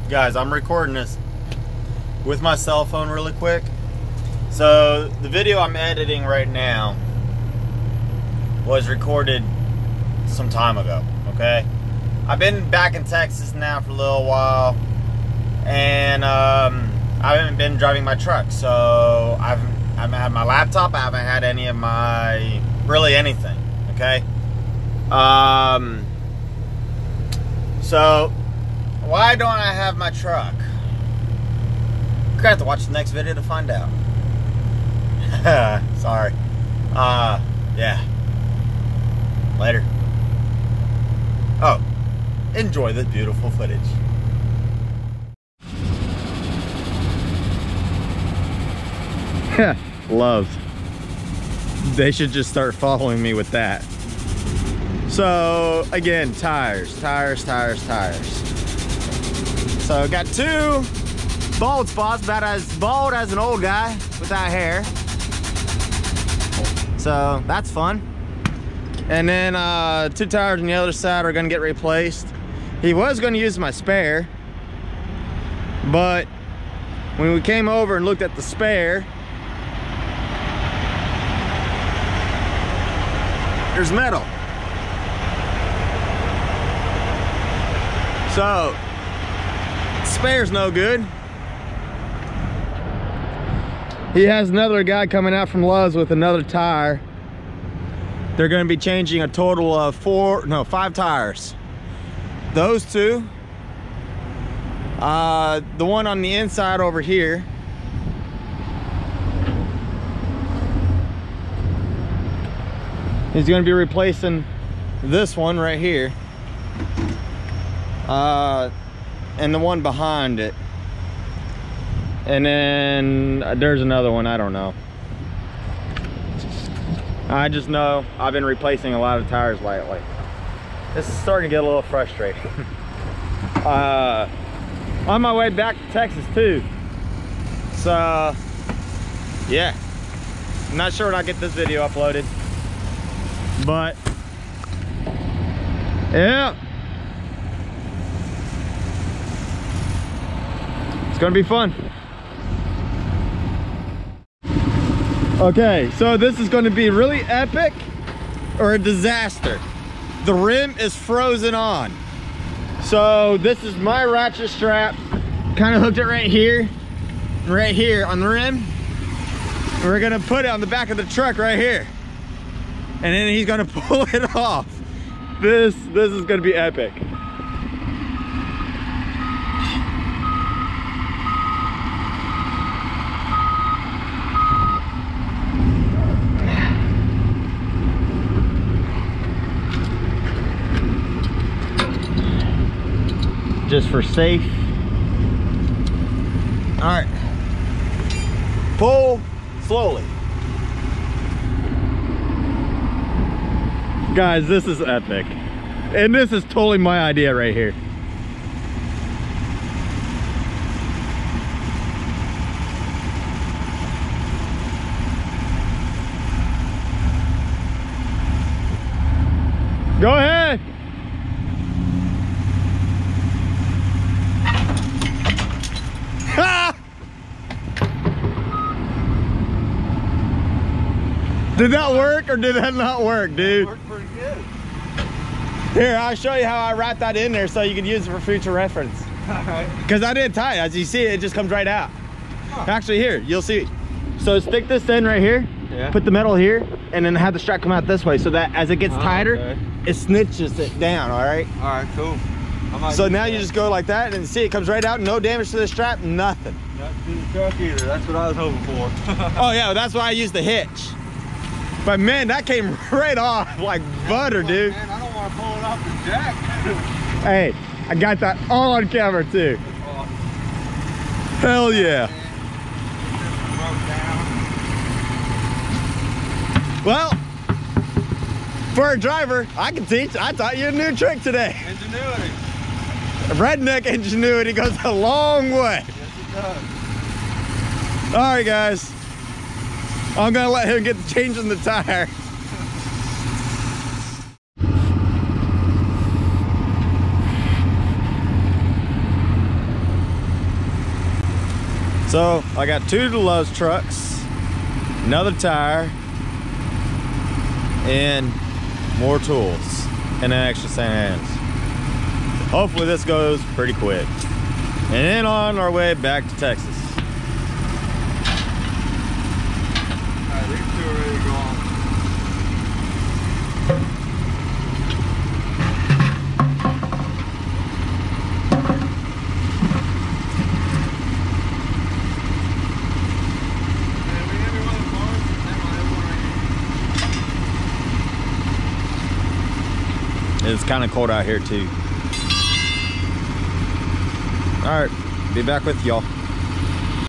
Guys, I'm recording this with my cell phone really quick. So the video I'm editing right now was recorded some time ago, okay? I've been back in Texas now for a little while, and I haven't been driving my truck, so I haven't had my laptop, I haven't had any of my, really anything, okay? So why don't I have my truck? You're gonna have to watch the next video to find out. Sorry. Yeah. Later. Oh, enjoy this beautiful footage. Love. They should just start following me with that. So again, tires. So got two bald spots, about as bald as an old guy without hair. So that's fun. And then two tires on the other side are gonna get replaced. He was gonna use my spare, but when we came over and looked at the spare, there's metal. So, spare's no good. He has another guy coming out from Love's with another tire. They're going to be changing a total of 5 tires. Those two. The one on the inside over here. He's going to be replacing this one right here. And the one behind it. And then there's another one, I don't know. I just know I've been replacing a lot of tires lately. This is starting to get a little frustrating. On my way back to Texas too. So, yeah. I'm not sure when I'll get this video uploaded. But, yeah. It's gonna be fun. Okay, so this is gonna be really epic or a disaster. The rim is frozen on. So this is my ratchet strap. Kind of hooked it right here on the rim. We're gonna put it on the back of the truck right here. And then he's gonna pull it off. This is gonna be epic. Just for safe. All right. Pull slowly. Guys, this is epic. And this is totally my idea right here. Go ahead. Did that work or did that not work, dude? It worked pretty good. Here, I'll show you how I wrap that in there so you can use it for future reference. Alright. Because I didn't tie it. As you see, it just comes right out. Huh. Actually, here, you'll see. So stick this in right here. Yeah. Put the metal here, and then have the strap come out this way so that as it gets tighter, okay, it snitches it down, alright? Alright, cool. So now you just go like that, and see, it comes right out. No damage to the strap, nothing. Not to the truck either. That's what I was hoping for. Oh yeah, well, that's why I used the hitch. But man, that came right off like butter, dude. Man, I don't want to pull it off the jack. Hey, I got that all on camera too. Awesome. Hell yeah. Well, for a driver, I can teach. I taught you a new trick today. Ingenuity. Redneck ingenuity goes a long way. Yes, it does. All right, guys. I'm gonna let him get to changing the tire. So I got 2 Deloes trucks, another tire, and more tools, and an extra set of hands. Hopefully this goes pretty quick. And then on our way back to Texas. Alright, these 2 are ready to go on. It's kind of cold out here too. All right, be back with y'all.